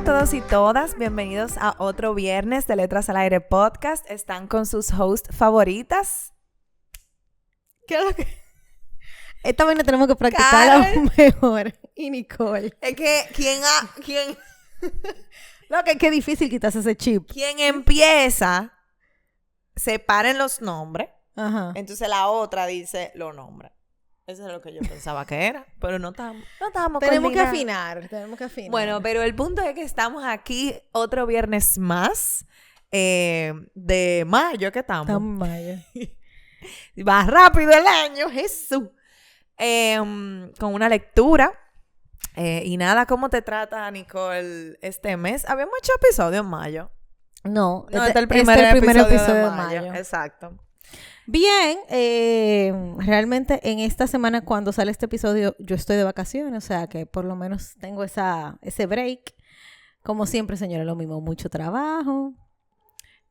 a todos y todas, bienvenidos a otro viernes de Letras al Aire Podcast. Están con sus hosts favoritas. ¿Qué es lo que? Esta vaina tenemos que practicarla mejor. Y Nicole. Es que, ¿quién? Lo que es que difícil quitarse ese chip. Quien empieza, separen los nombres. Ajá. Entonces la otra dice los nombres. Eso es lo que yo pensaba que era, pero no estábamos Tenemos que coordinados. afinar. Bueno, pero el punto es que estamos aquí otro viernes más de mayo, ¿qué estamos? Estamos en mayo. Va rápido el año, Jesús. Con una lectura. Y nada, ¿cómo te trata, Nicole, este mes? Habíamos hecho episodio en mayo. No, Este es el primer episodio de mayo. Exacto. Bien, realmente en esta semana cuando sale este episodio yo estoy de vacaciones, o sea que por lo menos tengo ese break. Como siempre, señora, lo mismo, mucho trabajo.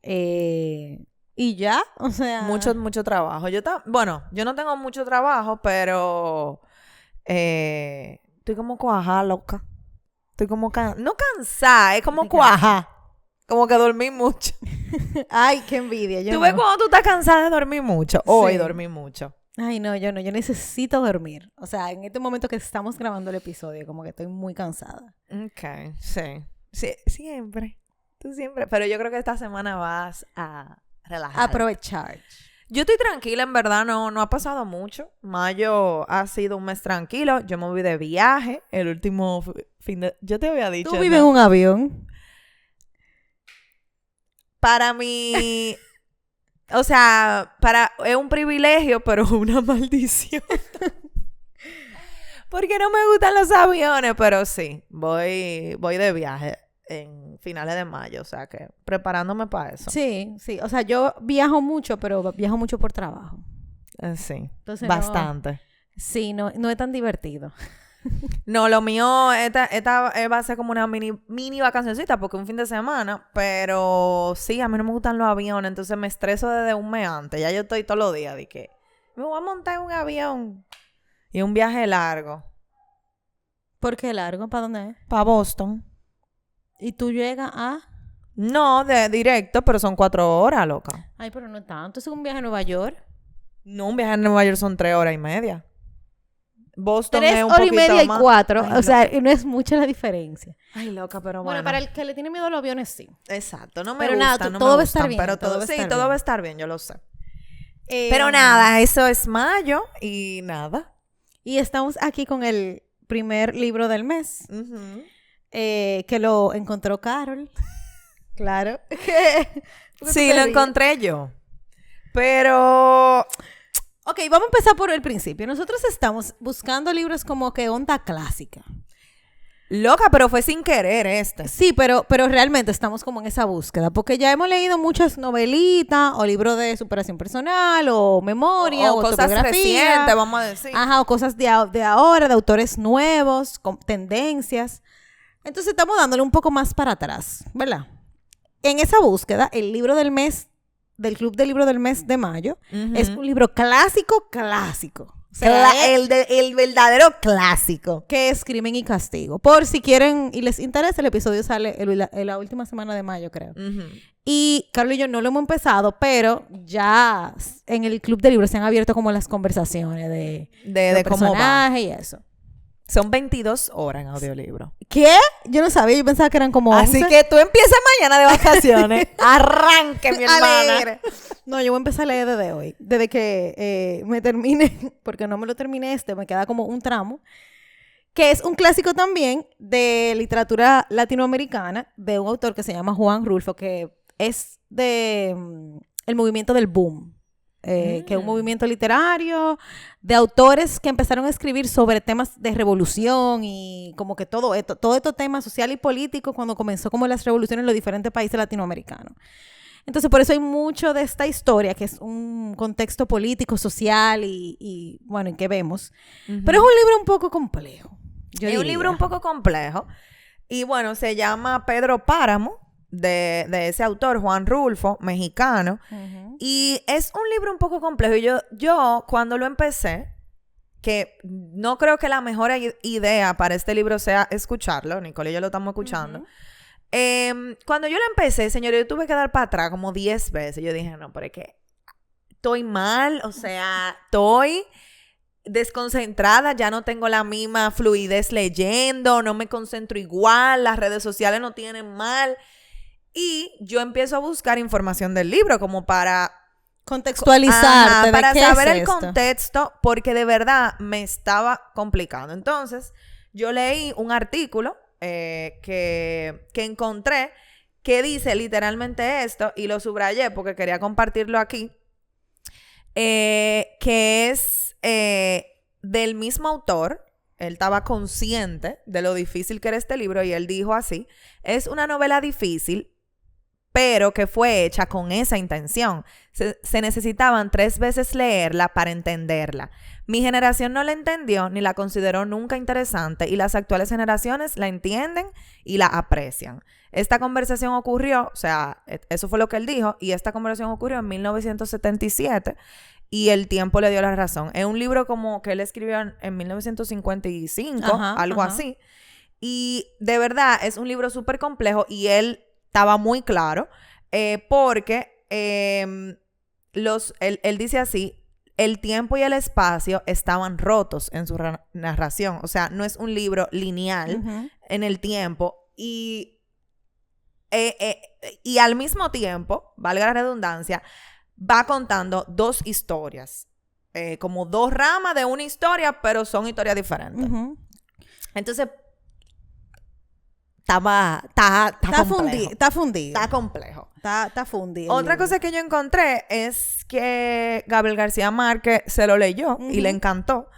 Y ya, o sea... Mucho trabajo. Yo no tengo mucho trabajo, pero estoy como cuajada, loca. Estoy como no cansada, es como cuajada. Como que dormí mucho. Ay, qué envidia. ¿Tú ves cuando tú estás cansada de dormir mucho? Hoy dormí mucho. Ay, no, yo no. Yo necesito dormir. O sea, en este momento que estamos grabando el episodio, como que estoy muy cansada. Ok, sí. Siempre. Tú siempre. Pero yo creo que esta semana vas a relajar. Aprovechar. Yo estoy tranquila, en verdad. No ha pasado mucho. Mayo ha sido un mes tranquilo. Yo me voy de viaje. El último fin de... Yo te había dicho. ¿Tú vives en un avión? Para mí, o sea, es un privilegio, pero una maldición. Porque no me gustan los aviones, pero sí, voy de viaje en finales de mayo, o sea que preparándome para eso. Sí. O sea, yo viajo mucho, pero viajo mucho por trabajo. Sí, Entonces, bastante. Sí, no es tan divertido. No, lo mío, esta va a ser como una mini vacacioncita porque un fin de semana, pero sí, a mí no me gustan los aviones, entonces me estreso desde un mes antes. Ya yo estoy todos los días de que me voy a montar en un avión y un viaje largo. ¿Por qué largo? ¿Para dónde es? Para Boston. ¿Y tú llegas a...? No, de directo, pero son 4 horas, loca. Ay, pero no tanto. ¿Es un viaje a Nueva York? No, un viaje a Nueva York son 3 horas y media. Boston 3 es un horas y poquito media más. y 4. Ay, O sea, no es mucha la diferencia. Ay, loca, pero Bueno, para el que le tiene miedo a los aviones, sí. Exacto, no me pero gusta, nada, no todo me va a estar gustan, bien. pero todo bien. va a estar bien, yo lo sé. Pero nada, eso es mayo y nada. Y estamos aquí con el primer libro del mes, Uh-huh. que lo encontró Carol. Claro. Sí, lo encontré yo. Pero... Ok, vamos a empezar por el principio. Nosotros estamos buscando libros como que onda clásica. Loca, pero fue sin querer este. Sí, pero realmente estamos como en esa búsqueda, porque ya hemos leído muchas novelitas o libros de superación personal o memoria o cosas recientes, vamos a decir. Ajá, o cosas de ahora, de autores nuevos, con tendencias. Entonces estamos dándole un poco más para atrás, ¿verdad? En esa búsqueda, el libro del mes, del Club del Libro del Mes de mayo, es un libro clásico. O sea, el verdadero clásico. que es Crimen y Castigo. Por si quieren y les interesa, el episodio sale en la última semana de mayo, creo. Uh-huh. Y Carlos y yo no lo hemos empezado, pero ya en el Club del Libro se han abierto como las conversaciones de cómo va. personajes y eso. Son 22 horas en audiolibro. ¿Qué? Yo no sabía, yo pensaba que eran como 11. Así que tú empiezas mañana de vacaciones. Arranque, mi hermana. Alegre. No, yo voy a empezar a leer desde hoy. Desde que me termine, porque no me lo terminé me queda como un tramo, que es un clásico también de literatura latinoamericana, de un autor que se llama Juan Rulfo, que es de el movimiento del boom. Que es un movimiento literario de autores que empezaron a escribir sobre temas de revolución y como que todo estos temas social y político cuando comenzó como las revoluciones en los diferentes países latinoamericanos. Entonces, por eso hay mucho de esta historia, que es un contexto político, social y bueno, en que vemos. Uh-huh. Pero es un libro un poco complejo. Es un libro un poco complejo. Y bueno, se llama Pedro Páramo, de ese autor, Juan Rulfo, mexicano. Uh-huh. Y es un libro un poco complejo. Y yo cuando lo empecé, que no creo que la mejor idea para este libro sea escucharlo, Nicole y yo lo estamos escuchando, Cuando yo la empecé, señores, yo tuve que dar para atrás como 10 veces. Yo dije, no, pero es que estoy mal, o sea, estoy desconcentrada, ya no tengo la misma fluidez leyendo, no me concentro igual, las redes sociales no tienen mal. Y yo empiezo a buscar información del libro como para contextualizarte, para de qué saber es el esto. contexto, porque de verdad me estaba complicando. Entonces, yo leí un artículo que encontré que dice literalmente esto, y lo subrayé porque quería compartirlo aquí, que es del mismo autor. Él estaba consciente de lo difícil que era este libro y él dijo así: es una novela difícil, pero que fue hecha con esa intención. Se necesitaban 3 veces leerla para entenderla. Mi generación no la entendió ni la consideró nunca interesante, y las actuales generaciones la entienden y la aprecian. Esta conversación ocurrió, o sea, eso fue lo que él dijo, y esta conversación ocurrió en 1977 y el tiempo le dio la razón. Es un libro como que él escribió en 1955, algo así. Y de verdad es un libro súper complejo y él estaba muy claro porque él dice así: el tiempo y el espacio estaban rotos en su narración. O sea, no es un libro lineal en el tiempo y al mismo tiempo, valga la redundancia, va contando 2 historias. Como 2 ramas de una historia, pero son historias diferentes. Entonces, está fundido. Está complejo. Está fundido. Otra cosa que yo encontré es que Gabriel García Márquez se lo leyó y le encantó.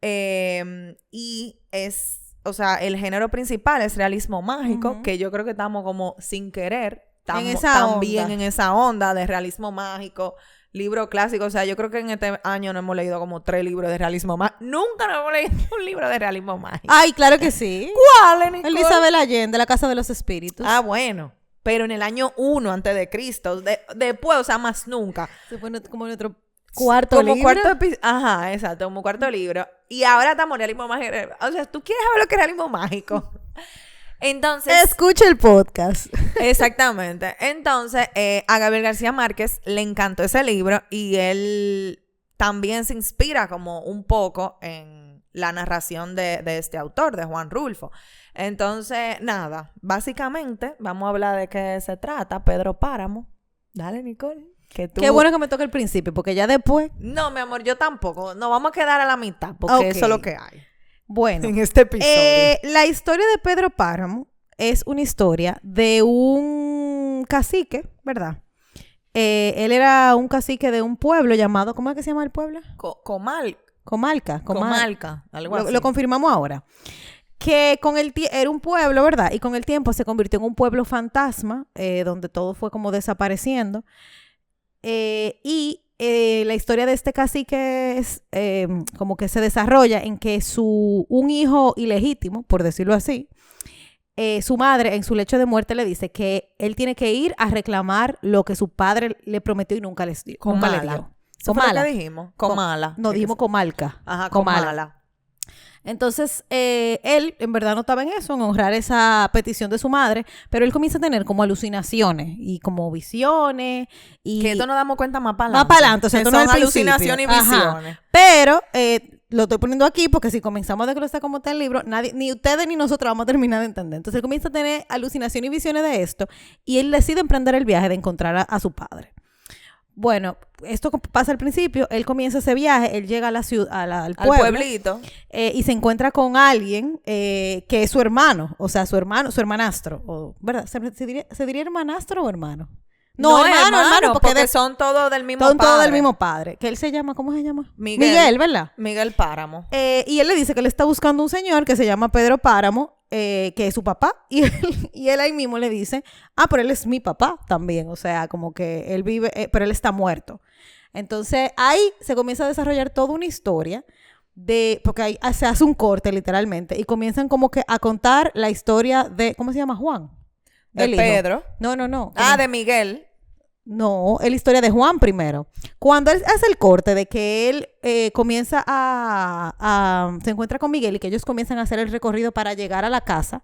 Y es, o sea, el género principal es realismo mágico, que yo creo que estamos como sin querer también en esa onda de realismo mágico, libro clásico. O sea, yo creo que en este año no hemos leído como 3 libros de realismo mágico. Nunca nos hemos leído un libro de realismo mágico. Ay, claro que sí. ¿Cuál, Nicole? El de Isabel Allende, La Casa de los Espíritus. Ah, bueno. Pero en el año 1 antes de Cristo. Después, o sea, más nunca. Se fue como nuestro cuarto libro. Ajá, exacto, como cuarto libro. Y ahora estamos realismo mágico. O sea, ¿tú quieres saber lo que es realismo mágico? Entonces, escucha el podcast. Exactamente. Entonces, a Gabriel García Márquez le encantó ese libro y él también se inspira como un poco en la narración de este autor, de Juan Rulfo. Entonces, nada, básicamente vamos a hablar de qué se trata. Pedro Páramo. Dale, Nicole. Qué bueno que me toque el principio, porque ya después... No, mi amor, yo tampoco. Nos vamos a quedar a la mitad, porque eso es lo que hay. Bueno, en este episodio. La historia de Pedro Páramo es una historia de un cacique, ¿verdad? Él era un cacique de un pueblo llamado, ¿cómo es que se llama el pueblo? Comalca. Algo así. Lo confirmamos ahora. Que era un pueblo, ¿verdad? Y con el tiempo se convirtió en un pueblo fantasma, donde todo fue como desapareciendo. La historia de este cacique es como que se desarrolla en que un hijo ilegítimo, por decirlo así, su madre en su lecho de muerte le dice que él tiene que ir a reclamar lo que su padre le prometió y nunca le dio. ¿Comala? ¿Qué dijimos? Comala. No, dijimos Comalca. Ajá, Comala. Entonces, él en verdad no estaba en eso, en honrar esa petición de su madre, pero él comienza a tener como alucinaciones y como visiones. Y que esto nos damos cuenta más para adelante. Más para adelante, o sea, esto no es alucinaciones y visiones. Ajá. Pero lo estoy poniendo aquí porque si comenzamos a desglosar como está el libro, ni ustedes ni nosotros vamos a terminar de entender. Entonces él comienza a tener alucinaciones y visiones de esto y él decide emprender el viaje de encontrar a su padre. Bueno, esto pasa al principio, él comienza ese viaje, él llega a la ciudad, al pueblito, y se encuentra con alguien que es su hermano, o sea, su hermanastro, ¿verdad? ¿Se diría hermanastro o hermano? No, hermano, porque son todos del mismo padre. Todos del mismo padre. Que él se llama, ¿cómo se llama? Miguel, ¿verdad? Miguel Páramo. Y él le dice que él está buscando un señor que se llama Pedro Páramo, que es su papá. Y él ahí mismo le dice, pero él es mi papá también. O sea, como que él vive, pero él está muerto. Entonces, ahí se comienza a desarrollar toda una historia porque ahí se hace un corte literalmente y comienzan como que a contar la historia de, ¿cómo se llama? Juan. De Pedro. No. De Miguel. No, es la historia de Juan primero. Cuando él hace el corte de que él comienza se encuentra con Miguel y que ellos comienzan a hacer el recorrido para llegar a la casa,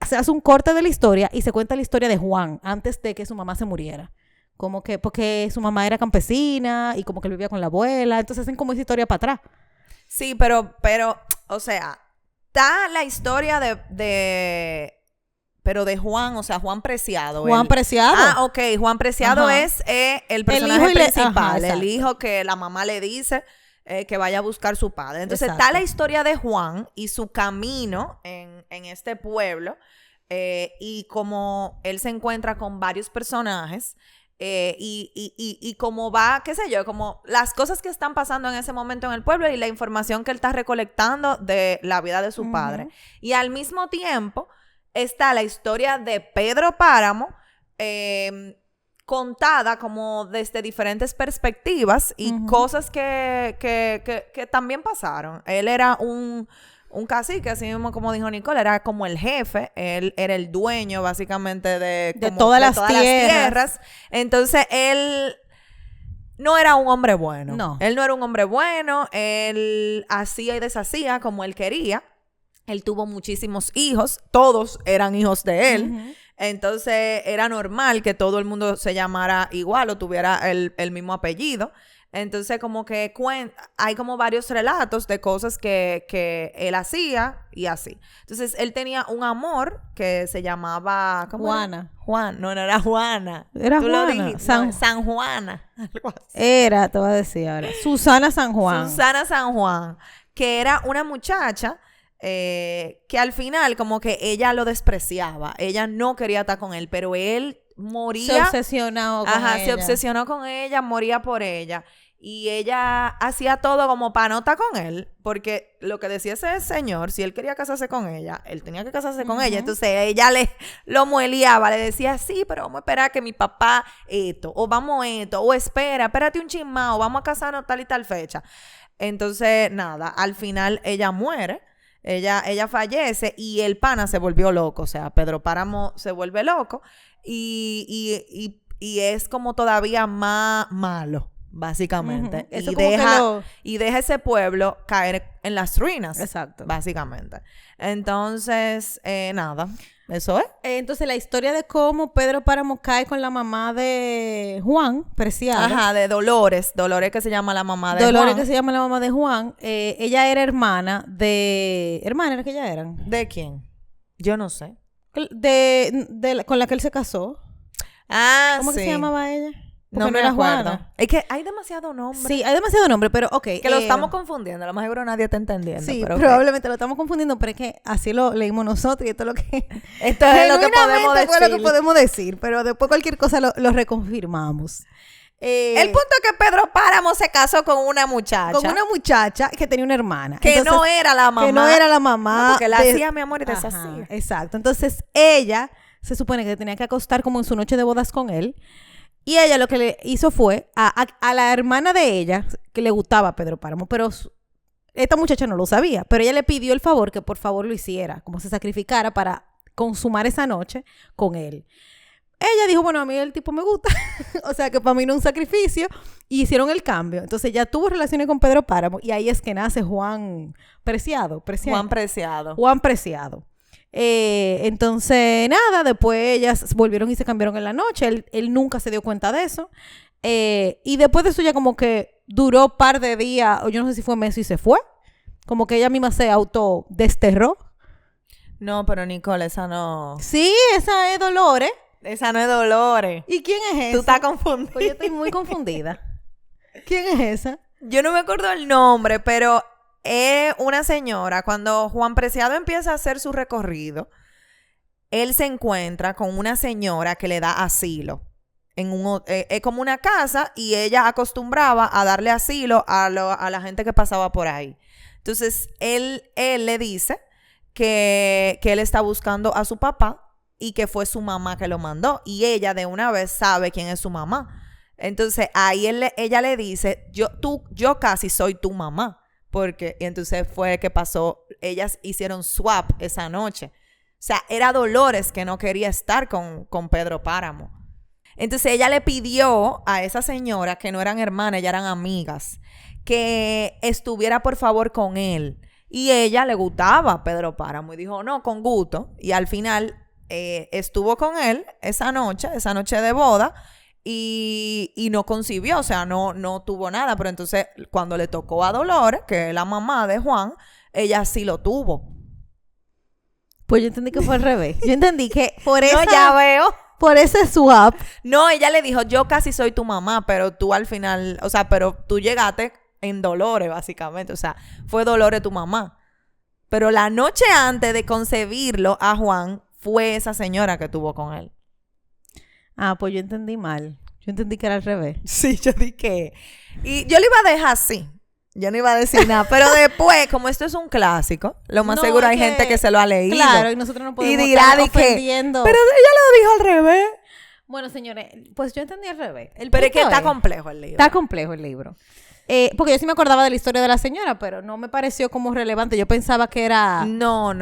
se hace un corte de la historia y se cuenta la historia de Juan antes de que su mamá se muriera. Como que porque su mamá era campesina y como que él vivía con la abuela. Entonces hacen como esa historia para atrás. Sí, pero, o sea, está la historia pero de Juan, o sea, Juan Preciado. Juan Preciado. Ah, ok. Juan Preciado Ajá. es el personaje hijo principal. ajá, el hijo que la mamá le dice que vaya a buscar su padre. Entonces, Exacto. está la historia de Juan y su camino en este pueblo y cómo él se encuentra con varios personajes. Y como va, qué sé yo, como las cosas que están pasando en ese momento en el pueblo y la información que él está recolectando de la vida de su padre. Y al mismo tiempo está la historia de Pedro Páramo contada como desde diferentes perspectivas y cosas que también pasaron. Él era un cacique, así mismo como dijo Nicole, era como el jefe, él era el dueño básicamente de todas las tierras. Entonces él no era un hombre bueno. No. Él no era un hombre bueno, él hacía y deshacía como él quería. Él tuvo muchísimos hijos, todos eran hijos de él. Entonces era normal que todo el mundo se llamara igual o tuviera el mismo apellido. Entonces como que hay como varios relatos de cosas que él hacía y así. Entonces él tenía un amor que se llamaba... ¿cómo Juana. Era? No era Juana. Era Tú lo Juana. dijiste. No, San Juana. Algo así. Era, te voy a decir ahora. Susana San Juan. Susana San Juan, que era una muchacha que al final como que ella lo despreciaba. Ella no quería estar con él, pero él moría. Se obsesionó con ella. Se obsesionó con ella, moría por ella. Y ella hacía todo como para no estar con él, porque lo que decía ese señor, si él quería casarse con ella, él tenía que casarse con ella. Entonces ella lo mueleaba, le decía, sí, pero vamos a esperar a que mi papá esto, o vamos esto, o espérate un chismao, vamos a casarnos tal y tal fecha. Entonces, nada, al final ella muere. Ella fallece y el pana se volvió loco. O sea, Pedro Páramo se vuelve loco y es como todavía más malo, básicamente. Y deja ese pueblo caer en las ruinas. Exacto. Básicamente. Entonces, nada. Eso es. Entonces, la historia de cómo Pedro Páramo cae con la mamá de Juan Preciado. Ajá, de Dolores. Dolores que se llama la mamá de Dolores Juan. que se llama la mamá de Juan. Ella era hermana de... ¿Hermana era que ella eran? ¿De quién? Yo no sé. Con la que él se casó. Ah, ¿Cómo que se llamaba ella? Porque No me era acuerdo. Juana. Es que hay demasiado nombre. Sí, hay demasiado nombre, pero ok. Que lo estamos confundiendo. A lo más seguro nadie está entendiendo. Sí, pero probablemente lo estamos confundiendo, pero es que así lo leímos nosotros y esto es lo que... Esto es lo que podemos decir. fue lo que podemos decir, pero después cualquier cosa lo reconfirmamos. El punto es que Pedro Páramo se casó con una muchacha. Con una muchacha que tenía una hermana. Que Entonces, no era la mamá. Que no era la mamá. No, porque la hacía mi amor y deshacía. Ajá, exacto. Entonces ella se supone que tenía que acostar como en su noche de bodas con él. Y ella lo que le hizo fue a la hermana de ella, que le gustaba Pedro Páramo, pero esta muchacha no lo sabía, pero ella le pidió el favor que por favor lo hiciera, como se sacrificara para consumar esa noche con él. Ella dijo, bueno, a mí el tipo me gusta, o sea que para mí no es un sacrificio, y hicieron el cambio. Entonces ella tuvo relaciones con Pedro Páramo y ahí es que nace Juan Preciado. Juan Preciado. Juan Preciado. Entonces, nada, después ellas volvieron y se cambiaron en la noche. Él nunca se dio cuenta de eso. Y después de eso ya como que duró un par de días, o yo no sé si fue mes y se fue. Como que ella misma se autodesterró. No, pero Nicole, esa no... Sí, esa es Dolores. Esa no es Dolores. ¿Y quién es esa? Tú estás confundida. Pues yo estoy muy confundida. ¿Quién es esa? Yo no me acuerdo el nombre, pero... es una señora, cuando Juan Preciado empieza a hacer su recorrido, él se encuentra con una señora que le da asilo. Es como una casa y ella acostumbraba a darle asilo a la gente que pasaba por ahí. Entonces, él le dice que él está buscando a su papá y que fue su mamá que lo mandó. Y ella de una vez sabe quién es su mamá. Entonces, ahí ella le dice, yo casi soy tu mamá. Y entonces fue que pasó, ellas hicieron swap esa noche. O sea, era Dolores que no quería estar con Pedro Páramo. Entonces ella le pidió a esa señora, que no eran hermanas, ya eran amigas, que estuviera por favor con él, Y ella le gustaba Pedro Páramo y dijo, no, con gusto. Y al final estuvo con él esa noche de boda, y no concibió, o sea, no tuvo nada. Pero entonces, cuando le tocó a Dolores, que es la mamá de Juan, ella sí lo tuvo. Pues yo entendí que fue al revés. Yo entendí que por No, esa, ya veo. por ese swap. No, ella le dijo, yo casi soy tu mamá, pero tú al final, o sea, pero tú llegaste en Dolores, básicamente. O sea, fue Dolores tu mamá. Pero la noche antes de concebirlo a Juan, fue esa señora que tuvo con él. Ah, pues yo entendí mal. Yo entendí que era al revés. Sí, yo dije. Y yo le iba a dejar así. Yo no iba a decir nada. Pero después, como esto es un clásico, lo más No, seguro es hay gente que se lo ha leído. Claro, y nosotros no podemos Y dirá estar de que, ofendiendo. pero ella lo dijo al revés. Bueno, señores, pues yo entendí al revés. Pero es que punto está complejo el libro. Está complejo el libro. Porque yo sí me acordaba de la historia de la señora, pero no me pareció como relevante. Yo pensaba que era... No.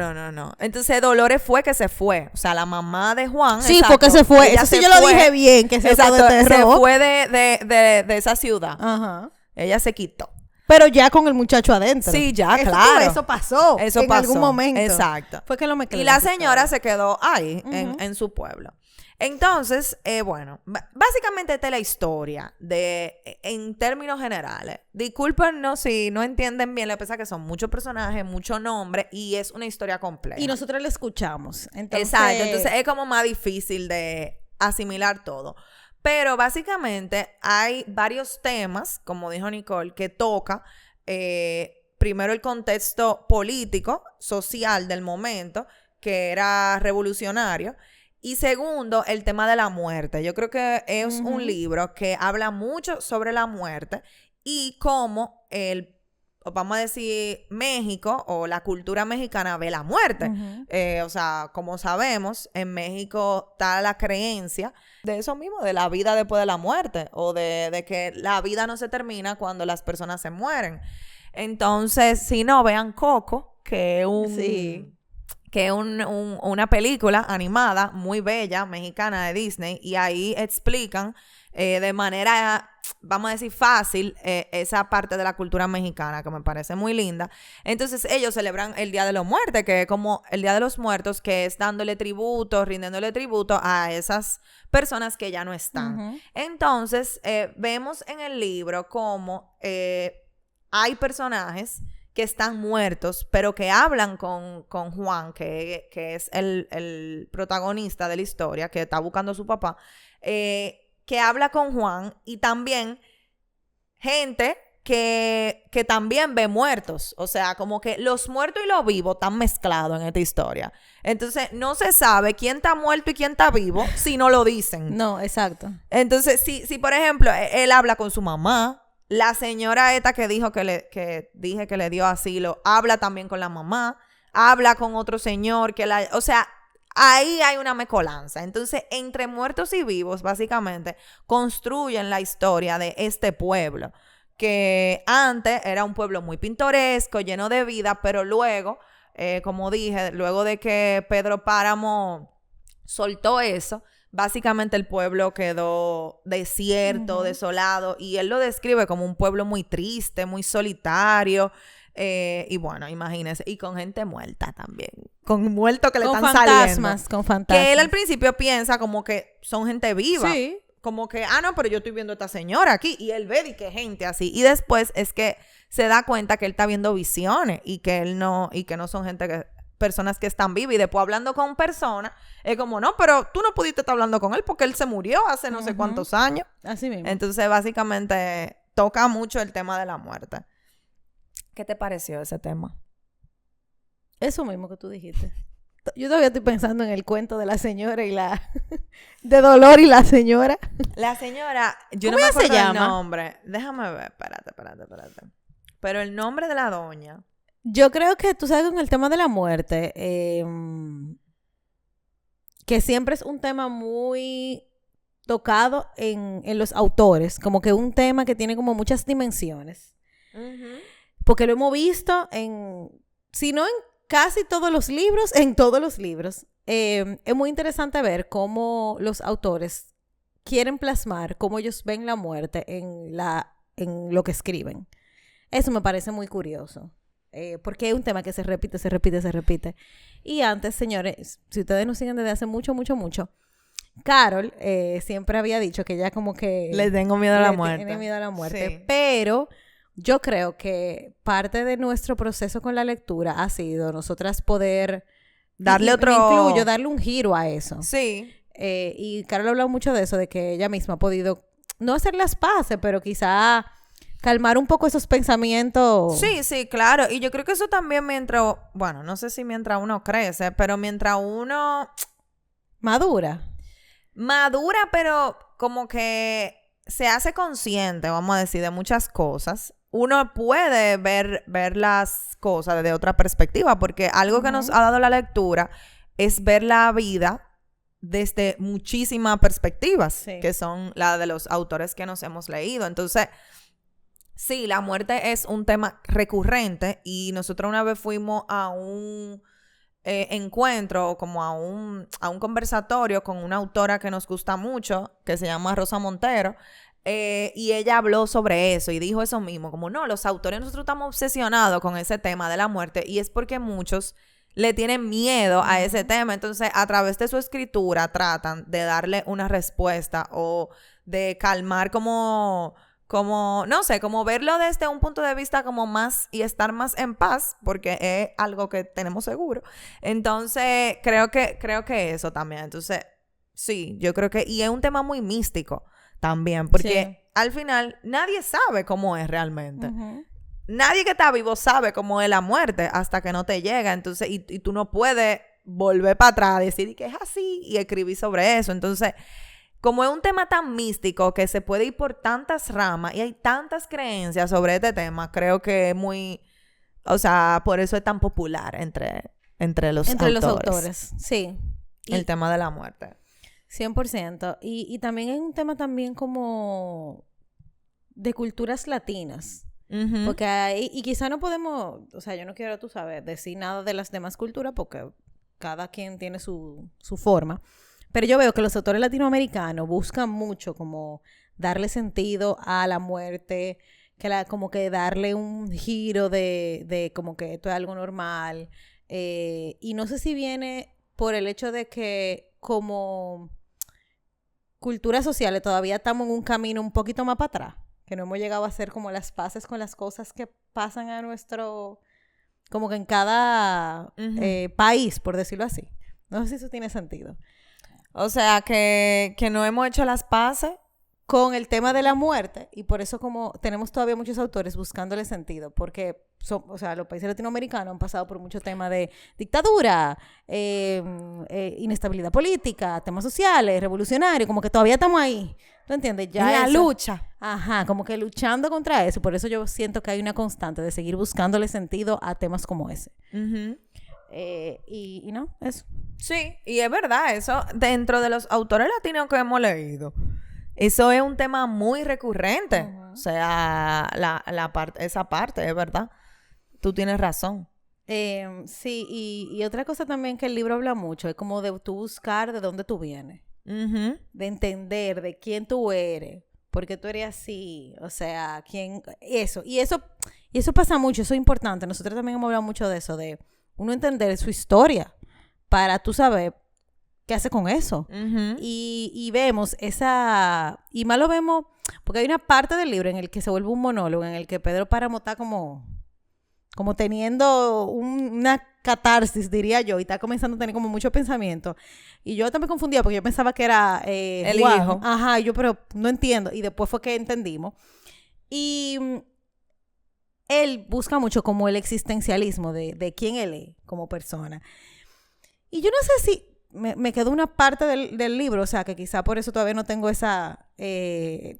Entonces Dolores fue que se fue. O sea, la mamá de Juan. Sí, exacto, porque se fue. ella Eso sí se yo lo fue. dije bien, que se Exacto, se autodesterró. fue de esa ciudad. Ajá. Ella se quitó. Pero ya con el muchacho adentro. Sí, ya, Eso, claro. Eso pasó. Eso en pasó. algún momento. Exacto. Fue que lo mezclé. Y la señora se quedó ahí, Ujú. en su pueblo. Entonces, bueno, básicamente esta es la historia en términos generales. Discúlpenos si no entienden bien, lo que pasa es que son muchos personajes, muchos nombres, y es una historia compleja. Y nosotros la escuchamos. Entonces... Exacto, entonces es como más difícil de asimilar todo. Pero básicamente hay varios temas, como dijo Nicole, que toca primero el contexto político, social del momento, que era revolucionario. Y segundo, el tema de la muerte. Yo creo que es un libro que habla mucho sobre la muerte y cómo vamos a decir, México o la cultura mexicana ve la muerte. O sea, como sabemos, en México está la creencia de eso mismo, de la vida después de la muerte, o de que la vida no se termina cuando las personas se mueren. Entonces, si no, vean Coco, que es una película animada muy bella, mexicana de Disney, y ahí explican de manera, vamos a decir, fácil esa parte de la cultura mexicana que me parece muy linda. Entonces ellos celebran el Día de los Muertos, que es como el Día de los Muertos, que es dándole tributo, rindiéndole tributo a esas personas que ya no están. Entonces vemos en el libro cómo hay personajes que están muertos, pero que hablan con Juan, que es el protagonista de la historia, que está buscando a su papá, que habla con Juan, y también gente que también ve muertos. O sea, como que los muertos y los vivos están mezclados en esta historia. Entonces, no se sabe quién está muerto y quién está vivo si no lo dicen. No, exacto. Entonces, si por ejemplo, él habla con su mamá, la señora esta que dijo que dije que le dio asilo, habla también con la mamá, habla con otro señor o sea, ahí hay una mezcolanza. Entonces, entre muertos y vivos, básicamente, construyen la historia de este pueblo, que antes era un pueblo muy pintoresco, lleno de vida, pero luego, como dije, luego de que Pedro Páramo soltó eso, básicamente el pueblo quedó desierto, desolado, y él lo describe como un pueblo muy triste, muy solitario, y bueno, imagínense, y con gente muerta también, con muertos que le están saliendo. Con fantasmas. Que él al principio piensa como que son gente viva. Sí. Como que, no, pero yo estoy viendo a esta señora aquí, y él ve y que gente así, y después es que se da cuenta que él está viendo visiones, y que no son personas que están vivas, y después hablando con personas, es como, no, pero tú no pudiste estar hablando con él porque él se murió hace no sé cuántos años. Así mismo. Entonces, básicamente, toca mucho el tema de la muerte. ¿Qué te pareció ese tema? Eso mismo que tú dijiste. Yo todavía estoy pensando en el cuento de la señora y de Dolor y la señora. La señora, yo no ¿Cómo me ella se acuerdo el llama? nombre. Déjame ver, espérate. Pero el nombre de la doña. Yo creo que tú sabes, con el tema de la muerte, que siempre es un tema muy tocado en los autores, como que un tema que tiene como muchas dimensiones. Porque lo hemos visto si no en casi todos los libros, en todos los libros. Es muy interesante ver cómo los autores quieren plasmar cómo ellos ven la muerte en lo que escriben. Eso me parece muy curioso. porque es un tema que se repite, se repite, se repite. Y antes, señores, si ustedes nos siguen desde hace mucho, mucho, mucho, Carol siempre había dicho que ella como que... Le tengo miedo a la muerte. Tiene miedo a la muerte. Sí. Pero yo creo que parte de nuestro proceso con la lectura ha sido nosotras poder... Darle otro... Me incluyo, darle un giro a eso. Sí. Y Carol ha hablado mucho de eso, de que ella misma ha podido, no hacer las paces, pero quizá calmar un poco esos pensamientos. Sí, sí, claro. Y yo creo que eso también mientras, bueno, no sé si mientras uno crece, pero mientras uno Madura. madura, pero como que se hace consciente, vamos a decir, de muchas cosas, uno puede ver las cosas desde otra perspectiva, porque algo que nos ha dado la lectura es ver la vida desde muchísimas perspectivas, Sí. que son las de los autores que nos hemos leído. Entonces, sí, la muerte es un tema recurrente y nosotros una vez fuimos a un encuentro, como a un conversatorio con una autora que nos gusta mucho, que se llama Rosa Montero, y ella habló sobre eso y dijo eso mismo, como no, los autores nosotros estamos obsesionados con ese tema de la muerte y es porque muchos le tienen miedo a ese tema. Entonces, a través de su escritura tratan de darle una respuesta o de calmar como, no sé, como verlo desde un punto de vista como más y estar más en paz, porque es algo que tenemos seguro. Entonces, creo que eso también. Entonces, sí, yo creo que, y es un tema muy místico también, porque al final nadie sabe cómo es realmente. Ujú. Nadie que está vivo sabe cómo es la muerte hasta que no te llega. Entonces, y tú no puedes volver para atrás, decir que es así y escribir sobre eso. Entonces, como es un tema tan místico que se puede ir por tantas ramas y hay tantas creencias sobre este tema, creo que es muy, o sea, por eso es tan popular entre los autores. Sí. El tema de la muerte. 100%. Y también es un tema también como de culturas latinas. Ujú. Porque hay, y quizá no podemos, o sea, yo no quiero, tú sabes, decir nada de las demás culturas porque cada quien tiene su forma. Pero yo veo que los autores latinoamericanos buscan mucho como darle sentido a la muerte, como que darle un giro de como que esto es algo normal. Y no sé si viene por el hecho de que como culturas sociales todavía estamos en un camino un poquito más para atrás, que no hemos llegado a hacer como las paces con las cosas que pasan a nuestro, como que en cada país, por decirlo así. No sé si eso tiene sentido. O sea, que no hemos hecho las paces. Con el tema de la muerte, y por eso como tenemos todavía muchos autores buscándole sentido, porque o sea, los países latinoamericanos han pasado por mucho tema de dictadura, inestabilidad política, temas sociales, revolucionarios, como que todavía estamos ahí. ¿Tú entiendes? Ya En la eso- lucha. Ajá, como que luchando contra eso. Por eso yo siento que hay una constante de seguir buscándole sentido a temas como ese. Ujú. Y no, eso. Sí, y es verdad, eso dentro de los autores latinos que hemos leído, eso es un tema muy recurrente. Ujú. O sea, esa parte, es verdad. Tú tienes razón. Sí, y otra cosa también que el libro habla mucho es como de tú buscar de dónde tú vienes, Ujú. de entender de quién tú eres, por qué tú eres así, o sea, quién, eso. Y eso pasa mucho, eso es importante. Nosotros también hemos hablado mucho de eso, de uno entender su historia para tú saber qué hace con eso. Ujú. Y vemos esa... Y más lo vemos... Porque hay una parte del libro en el que se vuelve un monólogo, en el que Pedro Páramo está como teniendo una catarsis, diría yo, y está comenzando a tener como mucho pensamiento. Y yo también confundía, porque yo pensaba que era El Juan. hijo. Ajá, y yo, pero no entiendo. Y después fue que entendimos. Y él busca mucho como el existencialismo de quién él es como persona. Y yo no sé si me quedó una parte del libro, o sea, que quizá por eso todavía no tengo esa,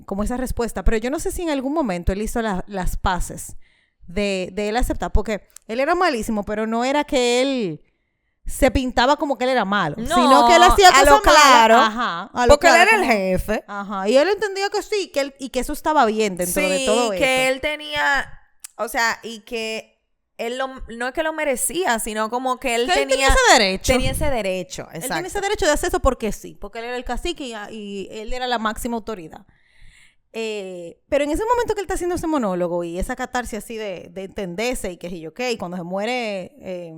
como esa respuesta, pero yo no sé si en algún momento él hizo las paces de él aceptar, porque él era malísimo, pero no era que él se pintaba como que él era malo, No, sino que él hacía a cosas lo claro, malas. Ajá, a lo porque él claro, era el como- jefe. Ajá, y él entendía que sí, y que eso estaba bien dentro de todo Sí, que esto. él tenía, o sea, y que él no es que lo merecía, sino como que él Que él tenía ese derecho. tenía ese derecho, Él tiene exacto. ese derecho de hacer eso porque sí, porque él era el cacique y él era la máxima autoridad. Pero en ese momento que él está haciendo ese monólogo y esa catarsis así de entenderse y que sí, ok, cuando se muere,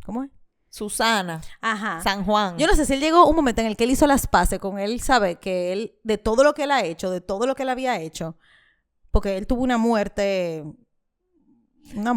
¿cómo es? Susana. Ajá. San Juan. Yo no sé si él llegó un momento en el que él hizo las paces con él, sabe que él, de todo lo que él ha hecho, de todo lo que él había hecho, porque él tuvo una muerte.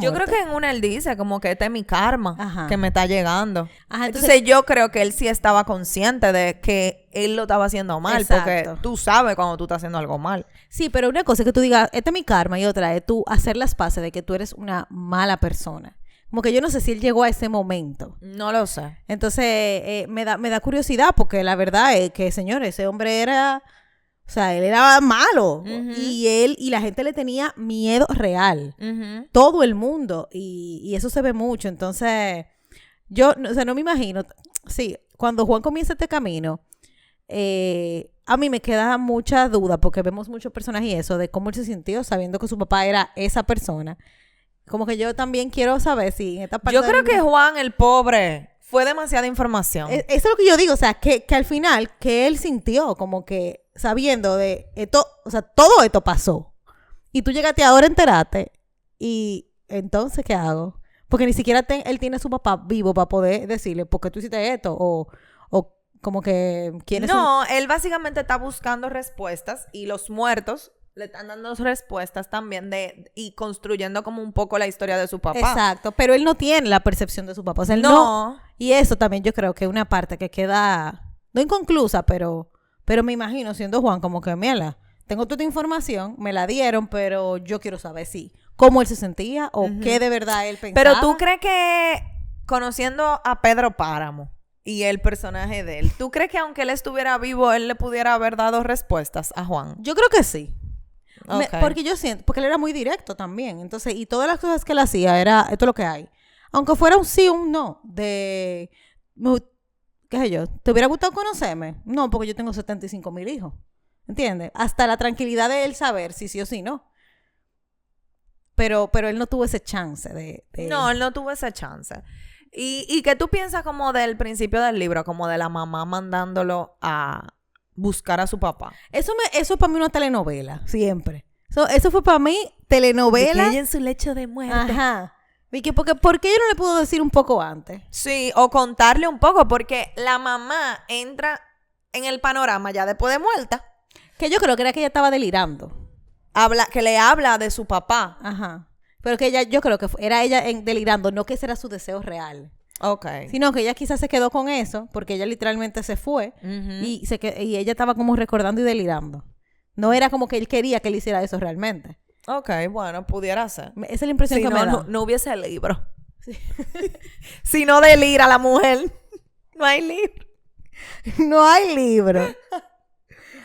Yo creo que en una él dice como que este es mi karma, Ajá. que me está llegando. Ajá, entonces yo creo que él sí estaba consciente de que él lo estaba haciendo mal. Exacto. Porque tú sabes cuando tú estás haciendo algo mal. Sí, pero una cosa es que tú digas, este es mi karma, y otra es tú hacer las paces de que tú eres una mala persona. Como que yo no sé si él llegó a ese momento. No lo sé. Entonces, me da curiosidad porque la verdad es que, señores, ese hombre era, o sea, él era malo. Y la gente le tenía miedo real. Todo el mundo. Y eso se ve mucho. Entonces, yo, o sea, no me imagino. Sí, cuando Juan comienza este camino, a mí me queda mucha duda porque vemos muchos personajes y eso de cómo él se sintió sabiendo que su papá era esa persona. Como que yo también quiero saber si en esta parte... Yo creo que Juan, el pobre, fue demasiada información. Eso es lo que yo digo, o sea, que al final, que él sintió, como que sabiendo de esto, o sea, todo esto pasó. Y tú llegaste ahora a enterarte, y entonces, ¿qué hago? Porque ni siquiera él tiene a su papá vivo para poder decirle, ¿por qué tú hiciste esto? O como que, ¿quién es? No, él básicamente está buscando respuestas y los muertos le están dando respuestas también y construyendo como un poco la historia de su papá. Exacto, pero él no tiene la percepción de su papá. O sea, él no. Y eso también yo creo que es una parte que queda, no inconclusa, pero me imagino siendo Juan como que, mira, tengo toda esta información, me la dieron, pero yo quiero saber cómo él se sentía o qué de verdad él pensaba. Pero tú crees que, conociendo a Pedro Páramo y el personaje de él, ¿tú crees que aunque él estuviera vivo, él le pudiera haber dado respuestas a Juan? Yo creo que sí. Okay. Porque yo siento, porque él era muy directo también. Entonces, y todas las cosas que él hacía era, esto es lo que hay. Aunque fuera un sí o un no, qué sé yo, ¿te hubiera gustado conocerme? No, porque yo tengo 75,000 hijos. ¿Entiendes? Hasta la tranquilidad de él saber si sí o si no. Pero él no tuvo ese chance de... No, él no tuvo ese chance. ¿Y qué tú piensas como del principio del libro? Como de la mamá mandándolo a buscar a su papá. Eso para mí una telenovela, siempre. Eso fue para mí telenovela. De que ella en su lecho de muerte. Ajá. ¿Por qué yo no le puedo decir un poco antes? Sí, o contarle un poco, porque la mamá entra en el panorama ya después de muerta. Que yo creo que era que ella estaba delirando. Que le habla de su papá. Ajá. Pero que yo creo que era ella delirando, no que ese era su deseo real. Ok. Sino que ella quizás se quedó con eso, porque ella literalmente se fue y ella estaba como recordando y delirando. No era como que él quería que él hiciera eso realmente. Ok, bueno, pudiera ser. Esa es la impresión que me da. No hubiese el libro. Sí. Si no delira la mujer, no hay libro. No hay libro.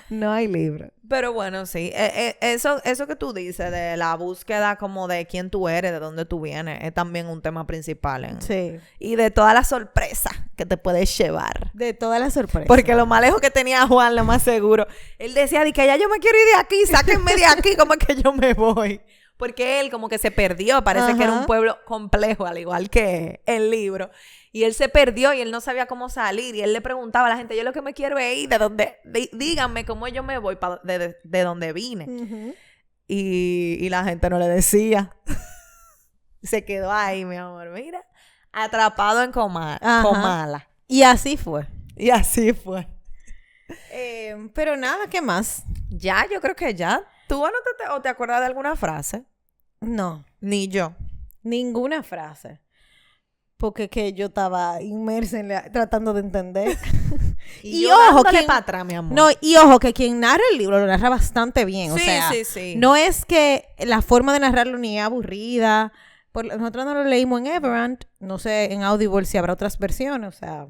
No hay libro. Pero bueno, sí. Eso que tú dices de la búsqueda como de quién tú eres, de dónde tú vienes, es también un tema principal. Sí. Y de todas las sorpresas que te puedes llevar. De todas las sorpresas. Porque lo más lejos que tenía Juan, lo más seguro. Él decía, de que ya yo me quiero ir de aquí, sáquenme de aquí, como que yo me voy. Porque él como que se perdió. Parece que era un pueblo complejo, al igual que el libro. Y él se perdió y él no sabía cómo salir. Y él le preguntaba a la gente, yo lo que me quiero es ir de donde... díganme cómo yo me voy de donde vine. Y la gente no le decía. Se quedó ahí, mi amor. Mira, atrapado en Comala. Y así fue. Y así fue. Pero nada, ¿qué más? Ya, yo creo que ya. ¿Tú anotaste o te acuerdas de alguna frase? No. Ni yo. Ninguna frase. Porque que yo estaba inmersa tratando de entender. y ojo, que para atrás, mi amor. No, y ojo, que quien narra el libro lo narra bastante bien. Sí, o sea, sí. No es que la forma de narrarlo ni es aburrida. Nosotros no lo leímos en Everand. No sé en Audible si habrá otras versiones, o sea.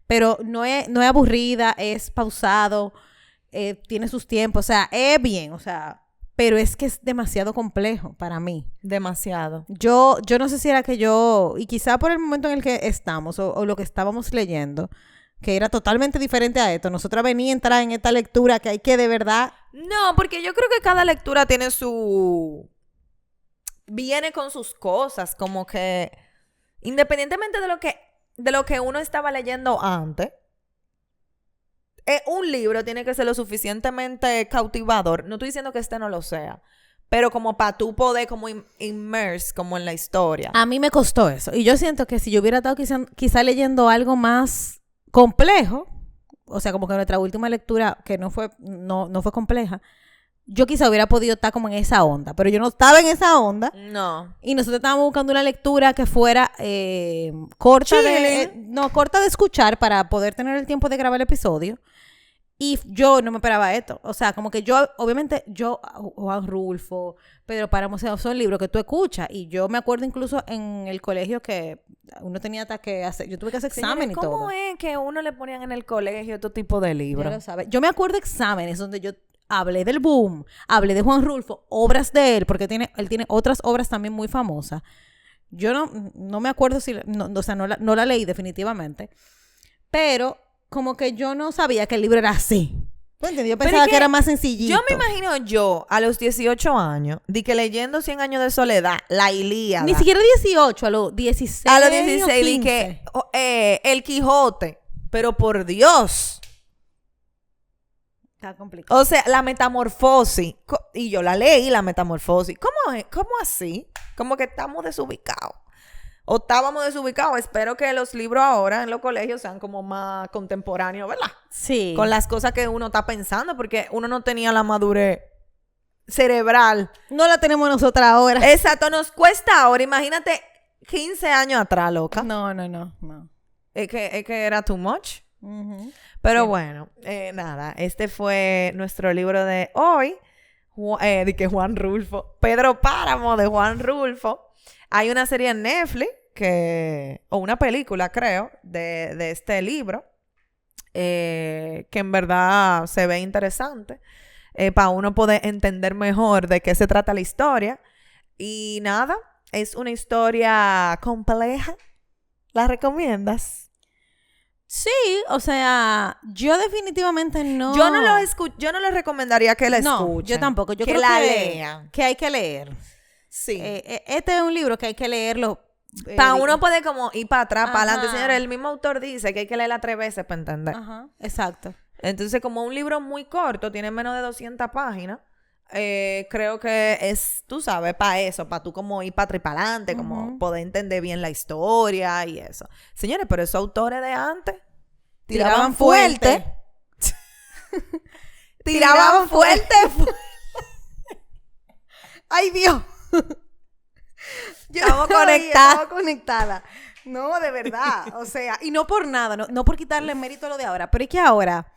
Pero no es aburrida, es pausado, tiene sus tiempos, o sea, es bien, o sea. Pero es que es demasiado complejo para mí. Demasiado. Yo no sé si era que y quizá por el momento en el que estamos o lo que estábamos leyendo, que era totalmente diferente a esto. Nosotras venía a entrar en esta lectura que hay que de verdad... No, porque yo creo que cada lectura tiene viene con sus cosas, como que independientemente de lo que uno estaba leyendo antes, un libro tiene que ser lo suficientemente cautivador. No estoy diciendo que este no lo sea, pero como para tú poder como immerse como en la historia. A mí me costó eso. Y yo siento que si yo hubiera estado quizá leyendo algo más complejo, o sea, como que nuestra última lectura, que no fue compleja, yo quizá hubiera podido estar como en esa onda. Pero yo no estaba en esa onda. No. Y nosotros estábamos buscando una lectura que fuera corta corta de escuchar para poder tener el tiempo de grabar el episodio. Y yo no me esperaba esto. O sea, como que obviamente Juan Rulfo, Pedro Páramo, son libros que tú escuchas. Y yo me acuerdo incluso en el colegio que uno tenía hasta que hacer, yo tuve que hacer examen y todo. ¿Cómo es que uno le ponían en el colegio este tipo de libros? Ya lo sabes. Yo me acuerdo exámenes donde yo hablé del boom, hablé de Juan Rulfo, obras de él, porque él tiene otras obras también muy famosas. Yo no me acuerdo o sea, no la leí definitivamente, pero como que yo no sabía que el libro era así. ¿Tú entiendes? Yo pensaba que era más sencillito. Yo me imagino a los 18 años, de que leyendo 100 años de soledad, la Ilíada. Ni siquiera 18, a los 16. A los 16, de que El Quijote. Pero por Dios. Está complicado. O sea, la Metamorfosis. Y yo la leí, la Metamorfosis. ¿Cómo así? Como que estamos desubicados. O estábamos desubicados. Espero que los libros ahora en los colegios sean como más contemporáneos, ¿verdad? Sí. Con las cosas que uno está pensando, porque uno no tenía la madurez cerebral. No la tenemos nosotras ahora. Exacto, nos cuesta ahora. Imagínate 15 años atrás, loca. No. Es que era too much. Uh-huh. Pero bueno, nada. Este fue nuestro libro de hoy. De que Juan Rulfo. Pedro Páramo de Juan Rulfo. Hay una serie en Netflix o una película, creo, de este libro, que en verdad se ve interesante, para uno poder entender mejor de qué se trata la historia. Y nada, es una historia compleja. ¿La recomiendas? Sí, o sea, yo definitivamente no. Yo no le recomendaría que la escuchen. No, yo tampoco. Yo que creo la lean. Que hay que leer. Sí. Este es un libro que hay que leerlo. Para uno poder como ir para atrás, para adelante. Ajá. Señores, el mismo autor dice que hay que leerla 3 veces para entender. Ajá, exacto. Entonces, como un libro muy corto, tiene menos de 200 páginas, creo que es, tú sabes, para eso, para tú como ir para atrás y para adelante, como poder entender bien la historia y eso. Señores, pero esos autores de antes tiraban fuerte. Tiraban fuerte. ¡Ay, Dios! Estamos conectadas. No, de verdad. O sea, y no por nada, no por quitarle mérito a lo de ahora, pero es que ahora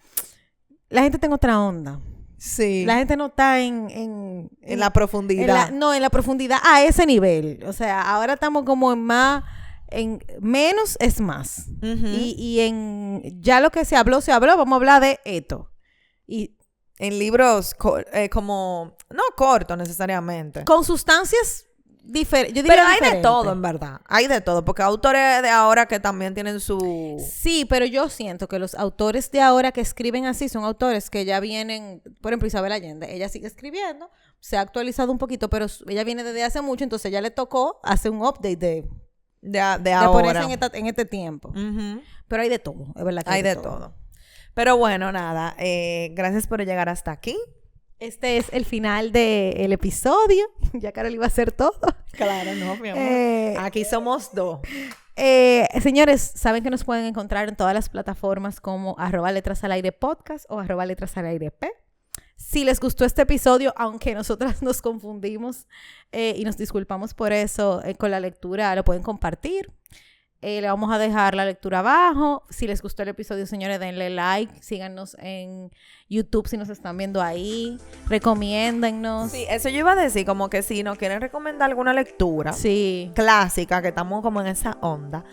la gente está en otra onda. Sí. La gente no está en la profundidad. En la profundidad a ese nivel. O sea, ahora estamos como en menos es más. Uh-huh. Y en ya lo que se habló, vamos a hablar de esto. Y en libros como, no cortos necesariamente. Con sustancias diferentes. Pero hay de todo, en verdad. Hay de todo. Porque autores de ahora que también tienen su... Sí, pero yo siento que los autores de ahora que escriben así son autores que ya vienen... Por ejemplo, Isabel Allende. Ella sigue escribiendo. Se ha actualizado un poquito, pero ella viene desde hace mucho. Entonces ya le tocó hacer un update de ahora. Ponerse en este tiempo. Uh-huh. Pero hay de todo. Es verdad que hay de todo. Pero bueno, nada. Gracias por llegar hasta aquí. Este es el final del episodio. Ya Carol iba a hacer todo. Claro, no, mi amor. Aquí somos 2. Señores, saben que nos pueden encontrar en todas las plataformas como @letrasalairepodcast o @letrasalairep. Si les gustó este episodio, aunque nosotras nos confundimos y nos disculpamos por eso, con la lectura lo pueden compartir. Le vamos a dejar la lectura abajo. Si les gustó el episodio, señores, denle like. Síganos en YouTube si nos están viendo ahí. Recomiéndennos. Sí, eso yo iba a decir, como que si nos quieren recomendar alguna lectura clásica, que estamos como en esa onda,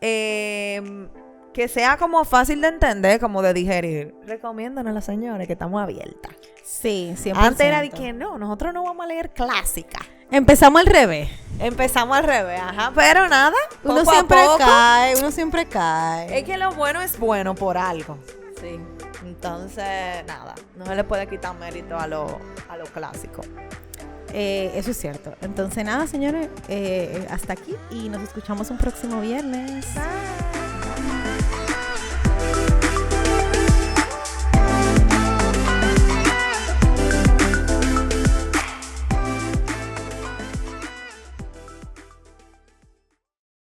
que sea como fácil de entender, como de digerir, recomiéndanos a las señores que estamos abiertas. Sí, 100%. Antes era de que no, nosotros no vamos a leer clásica. Empezamos al revés. Ajá. Pero nada, uno siempre cae. Es que lo bueno es bueno por algo. Sí. Entonces, nada, no se le puede quitar mérito a lo clásico. Eso es cierto. Entonces, nada, señores, hasta aquí y nos escuchamos un próximo viernes. Bye.